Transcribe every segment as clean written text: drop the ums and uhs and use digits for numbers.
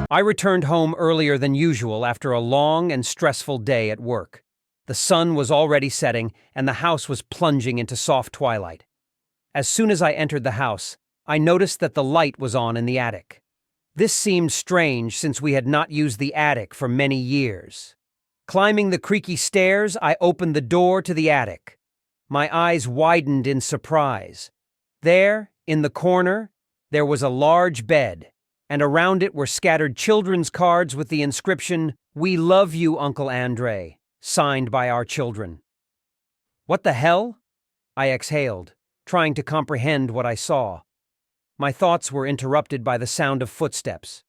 I returned home earlier than usual after a long and stressful day at work. The sun was already setting, and the house was plunging into soft twilight. As soon as I entered the house, I noticed that the light was on in the attic. This seemed strange since we had not used the attic for many years. Climbing the creaky stairs, I opened the door to the attic. My eyes widened in surprise. There, in the corner, there was a large bed, and around it were scattered children's cards with the inscription, "We love you, Uncle Andre," signed by our children. What the hell? I exhaled, trying to comprehend what I saw. My thoughts were interrupted by the sound of footsteps.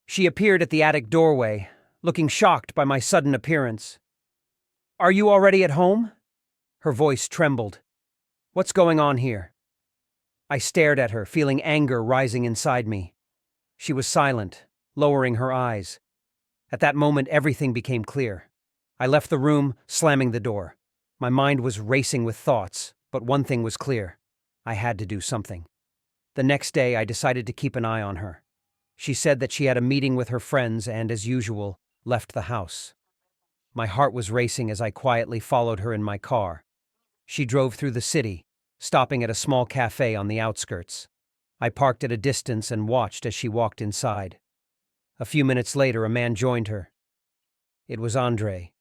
She appeared at the attic doorway, looking shocked by my sudden appearance. "Are you already at home?" Her voice trembled. "What's going on here?" I stared at her, feeling anger rising inside me. She was silent, lowering her eyes. At that moment, everything became clear. I left the room, slamming the door. My mind was racing with thoughts, but one thing was clear. I had to do something. The next day, I decided to keep an eye on her. She said that she had a meeting with her friends and, as usual, left the house. My heart was racing as I quietly followed her in my car. She drove through the city, stopping at a small cafe on the outskirts. I parked at a distance and watched as she walked inside. A few minutes later, a man joined her. It was Andre,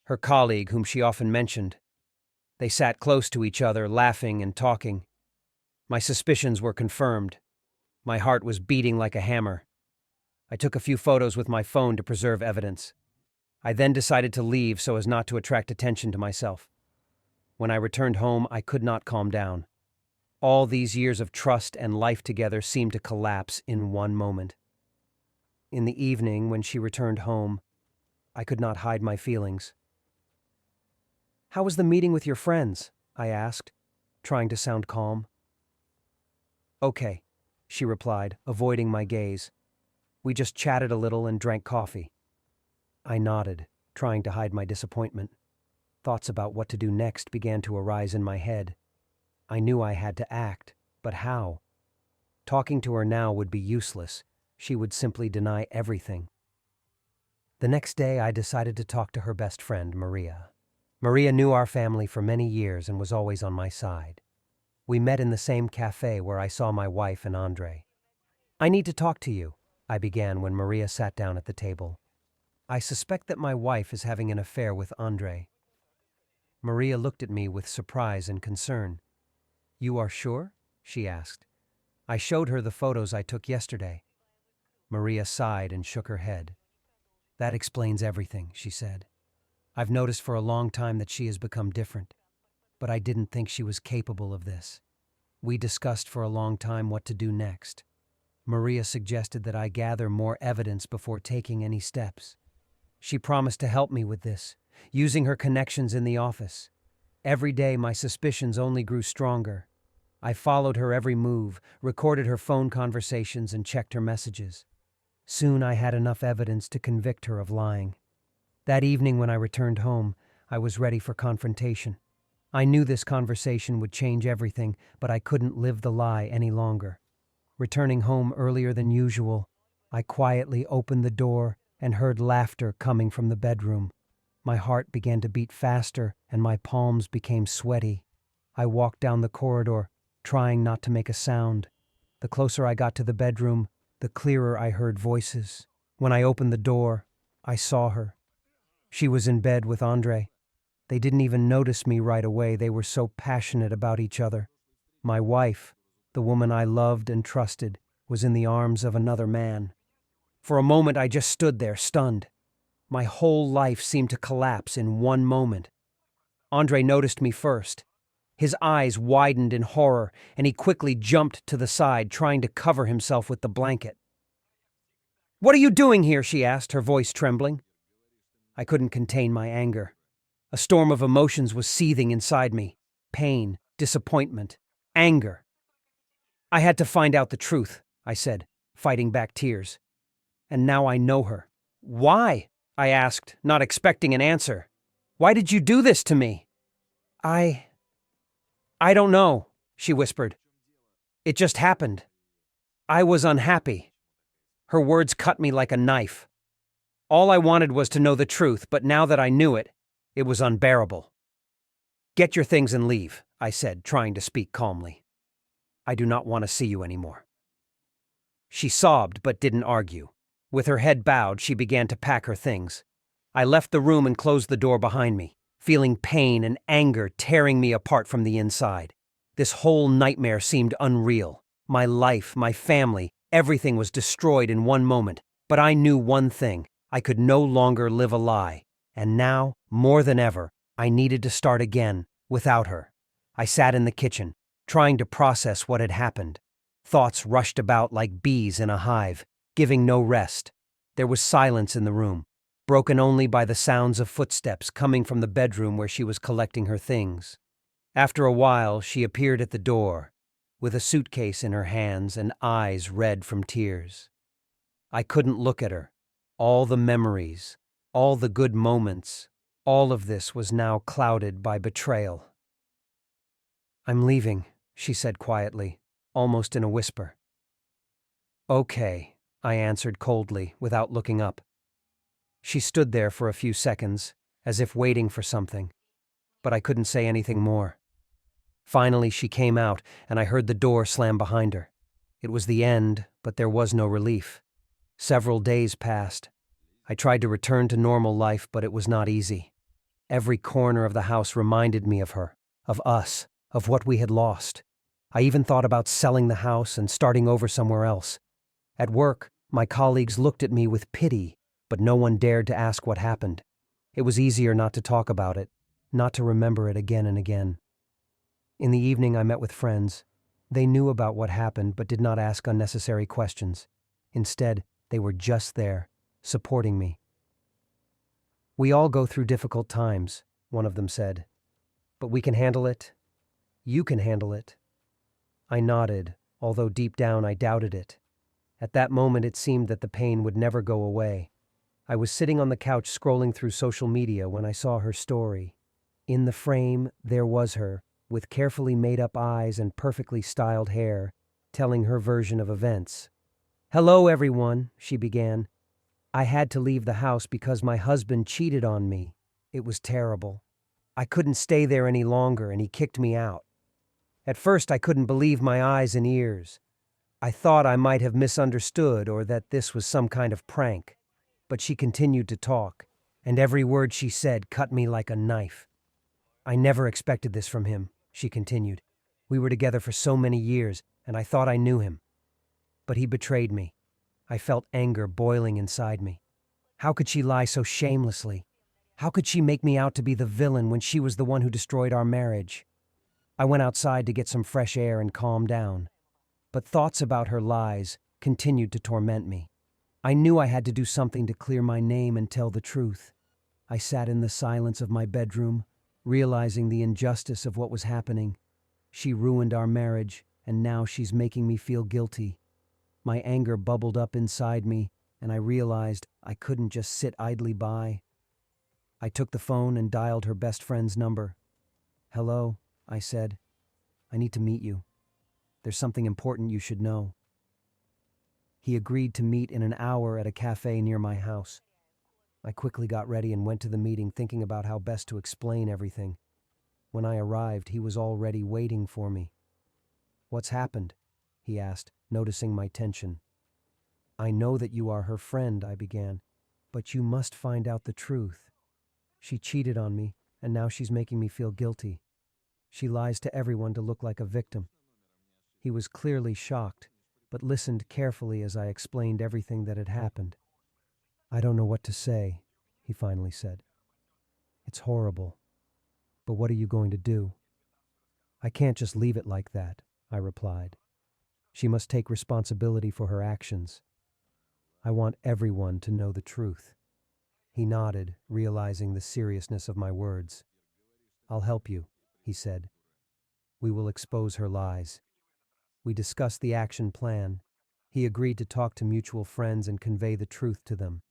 her colleague whom she often mentioned. They sat close to each other, laughing and talking. My suspicions were confirmed. My heart was beating like a hammer. I took a few photos with my phone to preserve evidence. I then decided to leave so as not to attract attention to myself. When I returned home, I could not calm down. All these years of trust and life together seemed to collapse in one moment. In the evening, when she returned home, I could not hide my feelings. "How was the meeting with your friends?" I asked, trying to sound calm. "Okay," she replied, avoiding my gaze. "We just chatted a little and drank coffee." I nodded, trying to hide my disappointment. Thoughts about what to do next began to arise in my head. I knew I had to act, but how? Talking to her now would be useless. She would simply deny everything. The next day, I decided to talk to her best friend, Maria. Maria knew our family for many years and was always on my side. We met in the same cafe where I saw my wife and Andre. "I need to talk to you," I began when Maria sat down at the table. "I suspect that my wife is having an affair with Andre." Maria looked at me with surprise and concern. "You are sure?" she asked. I showed her the photos I took yesterday. Maria sighed and shook her head. "That explains everything," she said. "I've noticed for a long time that she has become different, but I didn't think she was capable of this." We discussed for a long time what to do next. Maria suggested that I gather more evidence before taking any steps. She promised to help me with this, using her connections in the office. Every day, my suspicions only grew stronger. I followed her every move, recorded her phone conversations, and checked her messages. Soon, I had enough evidence to convict her of lying. That evening, when I returned home, I was ready for confrontation. I knew this conversation would change everything, but I couldn't live the lie any longer. Returning home earlier than usual, I quietly opened the door and heard laughter coming from the bedroom. My heart began to beat faster and my palms became sweaty. I walked down the corridor, trying not to make a sound. The closer I got to the bedroom, the clearer I heard voices. When I opened the door, I saw her. She was in bed with Andre. They didn't even notice me right away. They were so passionate about each other. My wife, the woman I loved and trusted, was in the arms of another man. For a moment, I just stood there, stunned. My whole life seemed to collapse in one moment. Andre noticed me first. His eyes widened in horror, and he quickly jumped to the side, trying to cover himself with the blanket. "What are you doing here?" she asked, her voice trembling. I couldn't contain my anger. A storm of emotions was seething inside me. Pain, disappointment, anger. "I had to find out the truth," I said, fighting back tears. "And now I know her." "Why?" I asked, not expecting an answer. "Why did you do this to me?" I don't know," she whispered. "It just happened. I was unhappy." Her words cut me like a knife. All I wanted was to know the truth, but now that I knew it, it was unbearable. "Get your things and leave," I said, trying to speak calmly. "I do not want to see you anymore." She sobbed but didn't argue. With her head bowed, she began to pack her things. I left the room and closed the door behind me, feeling pain and anger tearing me apart from the inside. This whole nightmare seemed unreal. My life, my family, everything was destroyed in one moment. But I knew one thing: I could no longer live a lie. And now, more than ever, I needed to start again, without her. I sat in the kitchen, trying to process what had happened. Thoughts rushed about like bees in a hive, giving no rest. There was silence in the room, broken only by the sounds of footsteps coming from the bedroom where she was collecting her things. After a while, she appeared at the door, with a suitcase in her hands and eyes red from tears. I couldn't look at her. All the memories, all the good moments, all of this was now clouded by betrayal. "I'm leaving," she said quietly, almost in a whisper. "Okay," I answered coldly, without looking up. She stood there for a few seconds, as if waiting for something, but I couldn't say anything more. Finally, she came out, and I heard the door slam behind her. It was the end, but there was no relief. Several days passed. I tried to return to normal life, but it was not easy. Every corner of the house reminded me of her, of us, of what we had lost. I even thought about selling the house and starting over somewhere else. At work, my colleagues looked at me with pity, but no one dared to ask what happened. It was easier not to talk about it, not to remember it again and again. In the evening, I met with friends. They knew about what happened but did not ask unnecessary questions. Instead, they were just there, supporting me. "We all go through difficult times," one of them said. "But we can handle it. You can handle it." I nodded, although deep down I doubted it. At that moment it seemed that the pain would never go away. I was sitting on the couch scrolling through social media when I saw her story. In the frame, there was her, with carefully made-up eyes and perfectly styled hair, telling her version of events. "Hello, everyone," she began. "I had to leave the house because my husband cheated on me. It was terrible. I couldn't stay there any longer, and he kicked me out. At first, I couldn't believe my eyes and ears. I thought I might have misunderstood or that this was some kind of prank. But she continued to talk, and every word she said cut me like a knife. "I never expected this from him," she continued. "We were together for so many years, and I thought I knew him. But he betrayed me." I felt anger boiling inside me. How could she lie so shamelessly? How could she make me out to be the villain when she was the one who destroyed our marriage? I went outside to get some fresh air and calm down. But thoughts about her lies continued to torment me. I knew I had to do something to clear my name and tell the truth. I sat in the silence of my bedroom, realizing the injustice of what was happening. She ruined our marriage, and now she's making me feel guilty. My anger bubbled up inside me, and I realized I couldn't just sit idly by. I took the phone and dialed her best friend's number. "Hello," I said. "I need to meet you. There's something important you should know." He agreed to meet in an hour at a cafe near my house. I quickly got ready and went to the meeting, thinking about how best to explain everything. When I arrived, he was already waiting for me. "What's happened?" he asked, noticing my tension. "I know that you are her friend," I began, "but you must find out the truth. She cheated on me, and now she's making me feel guilty. She lies to everyone to look like a victim." He was clearly shocked, but listened carefully as I explained everything that had happened. "I don't know what to say," he finally said. "It's horrible. But what are you going to do?" "I can't just leave it like that," I replied. "She must take responsibility for her actions. I want everyone to know the truth." He nodded, realizing the seriousness of my words. "I'll help you," he said. "We will expose her lies." We discussed the action plan. He agreed to talk to mutual friends and convey the truth to them.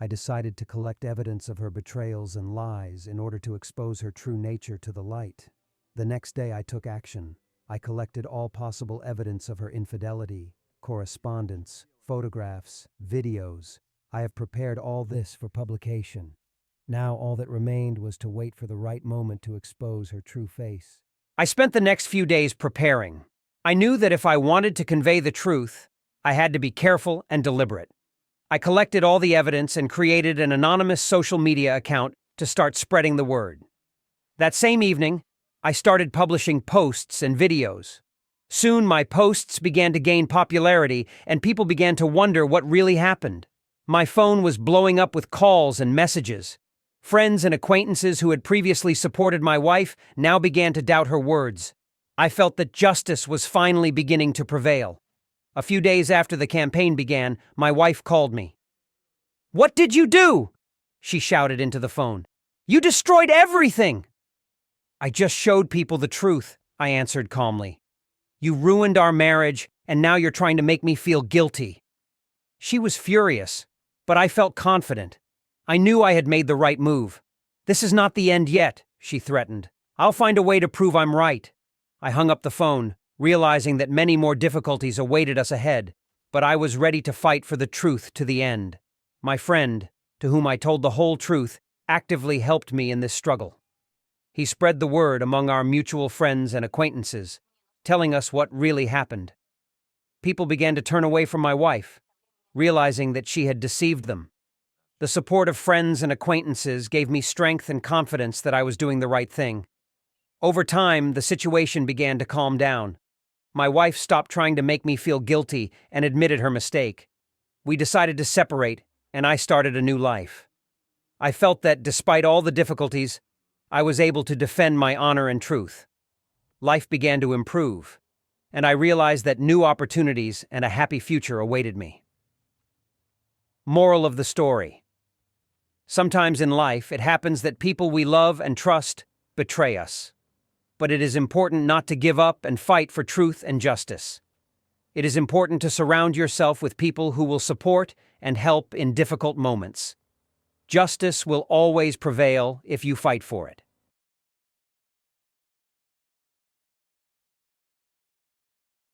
I decided to collect evidence of her betrayals and lies in order to expose her true nature to the light. The next day I took action. I collected all possible evidence of her infidelity: correspondence, photographs, videos. I have prepared all this for publication. Now all that remained was to wait for the right moment to expose her true face. I spent the next few days preparing. I knew that if I wanted to convey the truth, I had to be careful and deliberate. I collected all the evidence and created an anonymous social media account to start spreading the word. That same evening, I started publishing posts and videos. Soon my posts began to gain popularity and people began to wonder what really happened. My phone was blowing up with calls and messages. Friends and acquaintances who had previously supported my wife now began to doubt her words. I felt that justice was finally beginning to prevail. A few days after the campaign began, my wife called me. "What did you do?" she shouted into the phone. "You destroyed everything!" "I just showed people the truth," I answered calmly. "You ruined our marriage, and now you're trying to make me feel guilty." She was furious, but I felt confident. I knew I had made the right move. "This is not the end yet," she threatened. "I'll find a way to prove I'm right." I hung up the phone, realizing that many more difficulties awaited us ahead, but I was ready to fight for the truth to the end. My friend, to whom I told the whole truth, actively helped me in this struggle. He spread the word among our mutual friends and acquaintances, telling us what really happened. People began to turn away from my wife, realizing that she had deceived them. The support of friends and acquaintances gave me strength and confidence that I was doing the right thing. Over time, the situation began to calm down. My wife stopped trying to make me feel guilty and admitted her mistake. We decided to separate, and I started a new life. I felt that despite all the difficulties, I was able to defend my honor and truth. Life began to improve, and I realized that new opportunities and a happy future awaited me. Moral of the story. Sometimes in life, it happens that people we love and trust betray us. But it is important not to give up and fight for truth and justice. It is important to surround yourself with people who will support and help in difficult moments. Justice will always prevail if you fight for it.